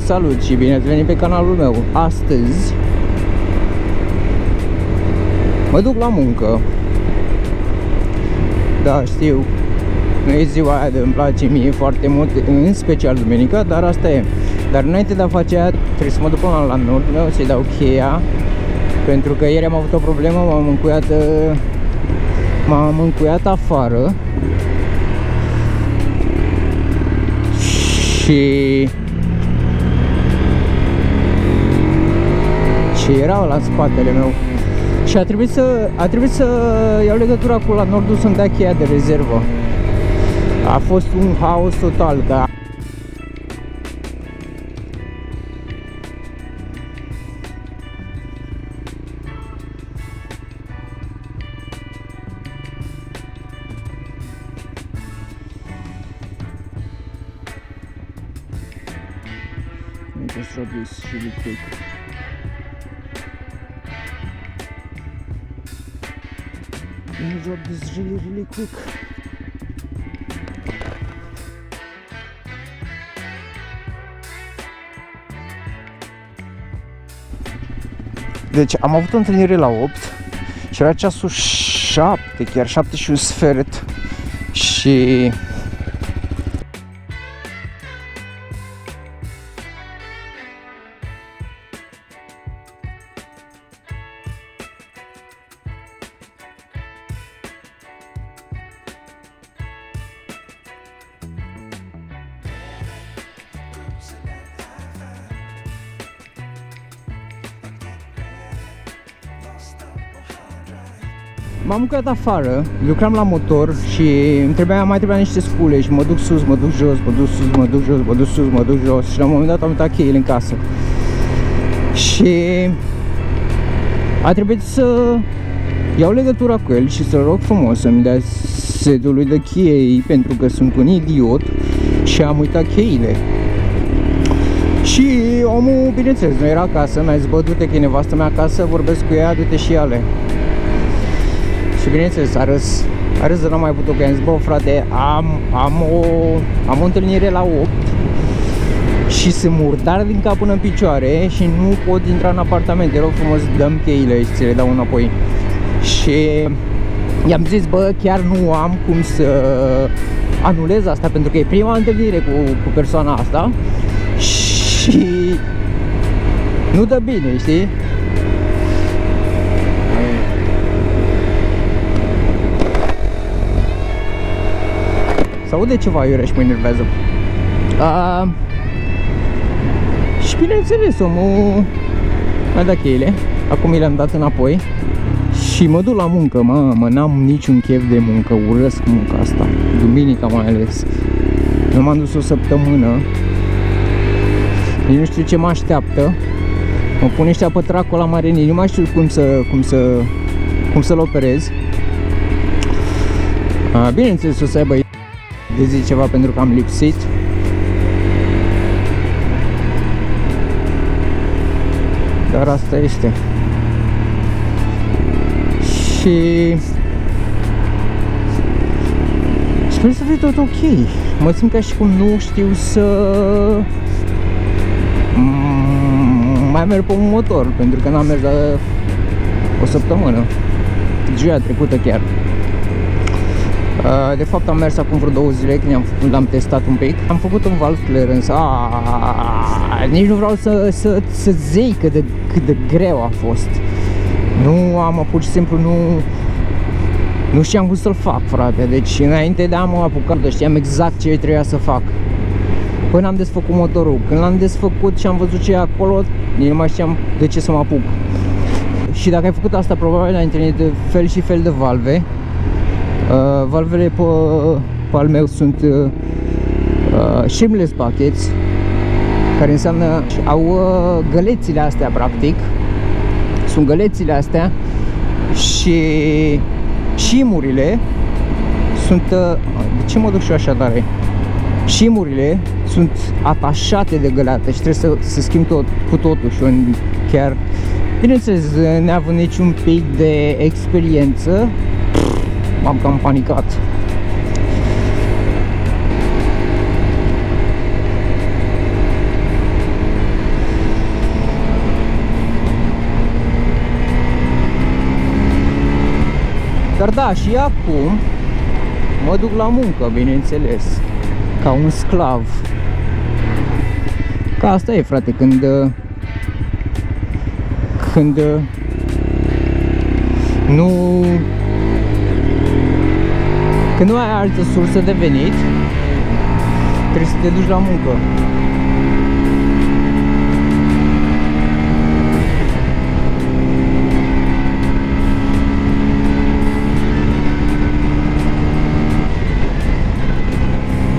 Salut și bine ați venit pe canalul meu. Astăzi mă duc la muncă. Da, știu, nu e ziua aia de îmi place mie foarte mult, în special duminica, dar asta e. Dar înainte de a face aia, trebuie să mă duc până la nord, să-i dau cheia. Pentru că ieri am avut o problemă, m-am încuiat afară. Și era ăla în spatele meu. Și a trebuit să iau legătura cu la nordul să-mi dea cheia de rezervă. A fost un haos total, dar just drop this really quick. Let me drop this really quick. Deci am avut o întâlnire la 8 și era ceasul 7, chiar 7 și un sfert. Și m-am mucat afară, lucram la motor și mai trebuia niște scule și mă duc sus, mă duc jos, mă duc sus, mă duc jos, mă duc sus, mă duc jos și la un moment dat am uitat cheile în casă. Și a trebuit să iau legătura cu el și să-l rog frumos să-mi dea setul lui de chei, pentru că sunt un idiot și am uitat cheile. Și omul, bineînțeles, nu era acasă, mi-a zis, bă, du-te că e nevastă mea acasă, vorbesc cu ea, du-te și ale. Și bineînțeles, a râs de n-am mai putut, că am zis, bă, frate, am o întâlnire la 8 și sunt murdar din cap până în picioare și nu pot intra în apartament, te rog frumos, dăm cheile și ți le dau înapoi. Și i-am zis, bă, chiar nu am cum să anulez asta, pentru că e prima întâlnire cu persoana asta și nu dă bine, știi? Sau aude ceva iurea și mă enervează. Și bineînțeles, omul mi-a dat cheile. Acum mi le-am dat înapoi și mă duc la muncă. Mamă, n-am niciun chef de muncă. Urăsc munca asta, duminica mai ales. Nu m-am dus o săptămână. Nici nu știu ce mă așteaptă. Mă pune ăștia pe tracul la marenii. Nu mai știu cum să-l operez. Bineînțeles, o să aibă de zi ceva pentru că am lipsit. Dar asta este. Și sper să fie tot ok. Mă simt ca și cum nu știu să mai merg pe un motor, pentru că n-am mers de o săptămână. Joia trecută chiar. De fapt am mers acum vreo 2 zile când l-am testat un pic. Am făcut un valve clearance. Nici nu vreau să zei cât de greu a fost. Nu am, pur și simplu nu știam cum să-l fac, frate. Deci înainte de a mă apuca, știam exact ce trebuia să fac. Până am desfăcut motorul. Când l-am desfăcut și am văzut ce e acolo, nici nu mai știam de ce să mă apuc. Și dacă ai făcut asta, probabil ai întâlnit fel și fel de valve. Valvele pe al meu sunt shimless buckets, care înseamnă au gălețile astea, practic. Sunt gălețile astea și șimurile sunt... De ce mă duc și eu așa tare? Șimurile sunt atașate de găleată și trebuie să schimb cu totul și chiar... Bineînțeles, neavând niciun pic de experiență, m-am cam panicat. Dar da, și acum mă duc la muncă, bineînțeles, ca un sclav. Ca asta e, frate, când nu ai altă sursă de venit, trebuie să te duci la muncă.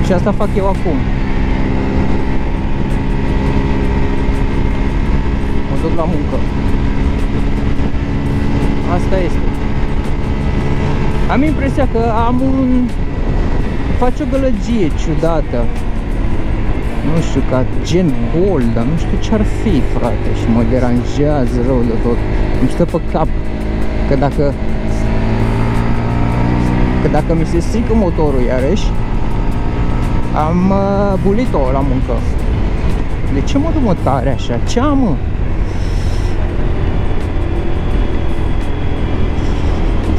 Și asta fac eu acum. Mă duc la muncă. Asta este. Am impresia că fac o gălăgie ciudată. Nu știu, ca gen bol, dar nu știu ce ar fi, frate. Și mă deranjează rău de tot. Îmi stă pe cap că dacă mi se strică motorul iarăși, am bulit-o la muncă. De ce mă duc, mă, tare așa? Ce am, mă?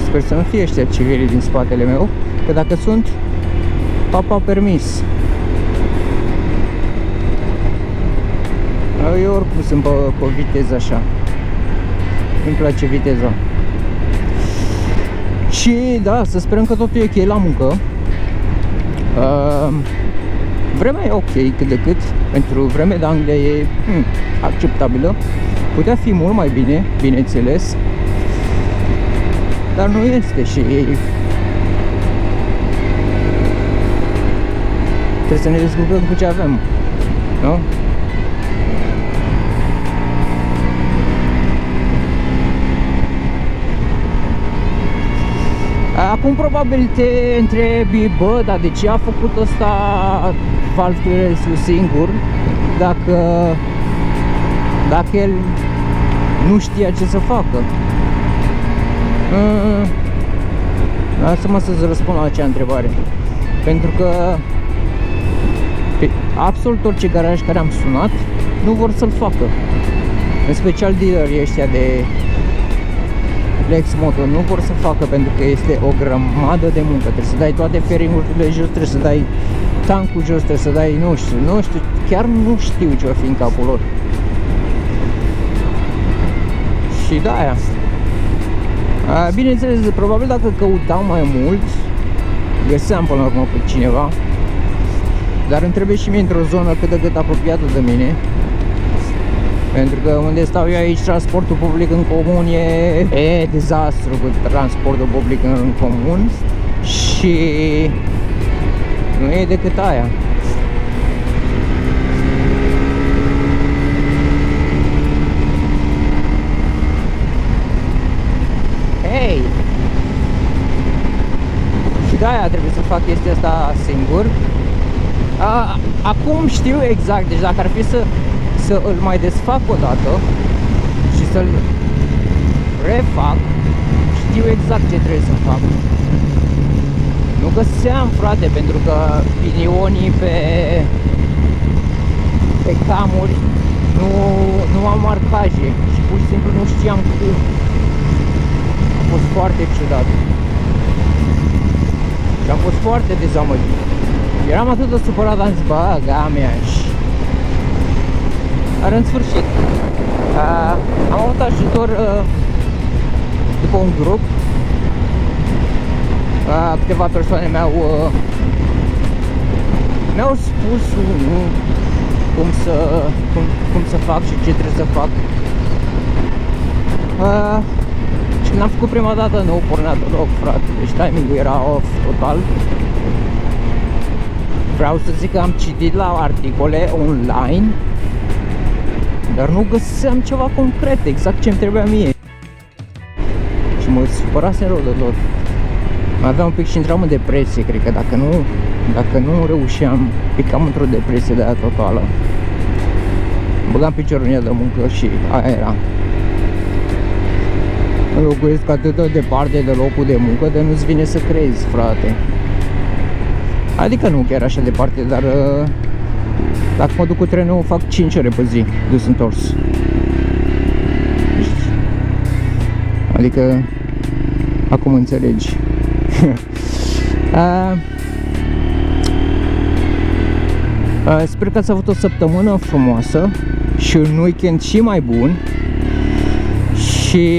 Sper să nu fie ăștia civilii din spatele meu, că dacă sunt, papa permis. Eu oricum sunt pe viteză așa. Îmi place viteza. Și da, să sperăm că totul e ok la muncă. Vremea e ok cât de cât. Pentru vremea de Anglia e acceptabilă. Putea fi mult mai bine, bineînțeles, dar nu este și trebuie să ne descurcăm cu ce avem, nu? Acum probabil te întrebi, bă, dar de ce a făcut ăsta Valtteri singur dacă el nu știa ce să facă? Lasă-mă să-ți răspund la acea întrebare. Pentru că pe absolut orice garaj care am sunat nu vor să-l facă. În special dealerii ăștia de Lexmoto nu vor să facă, pentru că este o grămadă de muncă. Trebuie să dai toate fairingurile jos, trebuie să dai tancul jos, trebuie să dai, nu știu, chiar nu știu ce o fi în capul lor. Și da, aia. Bineînțeles, probabil dacă căutam mai mult, găseam până la urmă pe cineva, dar îmi trebuie și mie într-o zonă cât de cât apropiată de mine. Pentru că unde stau eu aici, transportul public în comun e dezastru cu transportul public în comun. Și nu e decât aia. Hei! Și de-aia trebuie să fac chestia asta singur. Acum știu exact, deci dacă ar fi să îl mai desfac o dată și să-l refac, știu exact ce trebuie să fac. Nu găseam, frate, pentru că pinionii pe camuri nu am marcaje și pur și simplu nu știam cum. A fost foarte ciudat și am fost foarte dezamăgit. Eram atât de supărat, am zis, bă, gamea. Dar în sfârșit am avut ajutor după un grup. Câteva persoane mi-au spus cum să fac și ce trebuie să fac. Și când am făcut prima dată nu pornea deloc, frate. Deci timingul era off total. Vreau să zic că am citit la articole online, dar nu găseam ceva concret, exact ce îmi trebuia mie. Și mă supărase rău de tot. Mai aveam un pic și intram în depresie, cred că dacă nu reușeam, picam într-o depresie de aia totală. Băgam piciorul în ea de muncă și aia era. Locuiesc atât de departe de locul de muncă, de nu-ți vine să crezi, frate. Adică nu chiar așa departe, dar dacă mă duc cu trenul, fac 5 ore pe zi, dus întors. Adică, acum înțelegi. Sper că ați avut o săptămână frumoasă și un weekend și mai bun. Și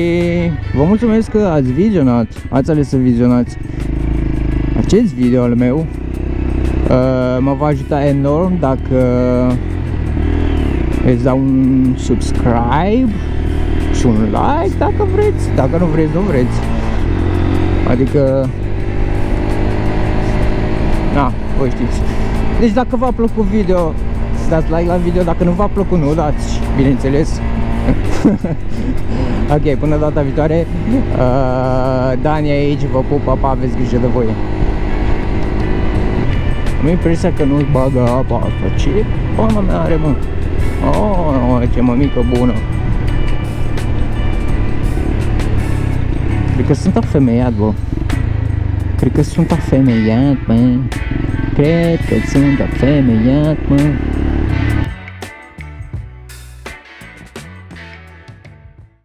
vă mulțumesc că ați ales să vizionați acest video al meu. Mă va ajuta enorm dacă îți dau un subscribe și un like dacă vreți. Dacă nu vreți, nu vreți. Adică, na, voi știți. Deci dacă v-a plăcut video, dați like la video. Dacă nu v-a plăcut, nu dați, bineînțeles. Ok, până data viitoare. Dani aici, vă pup, pa, pa, aveți grijă de voi. Am impresia că nu-ți bagă apa asta. Ce pana mea are, mă? Oh, ce mămică bună. Cred că sunt afemeiat, bă. Cred că sunt afemeiat, mă. Cred că sunt afemeiat, mă.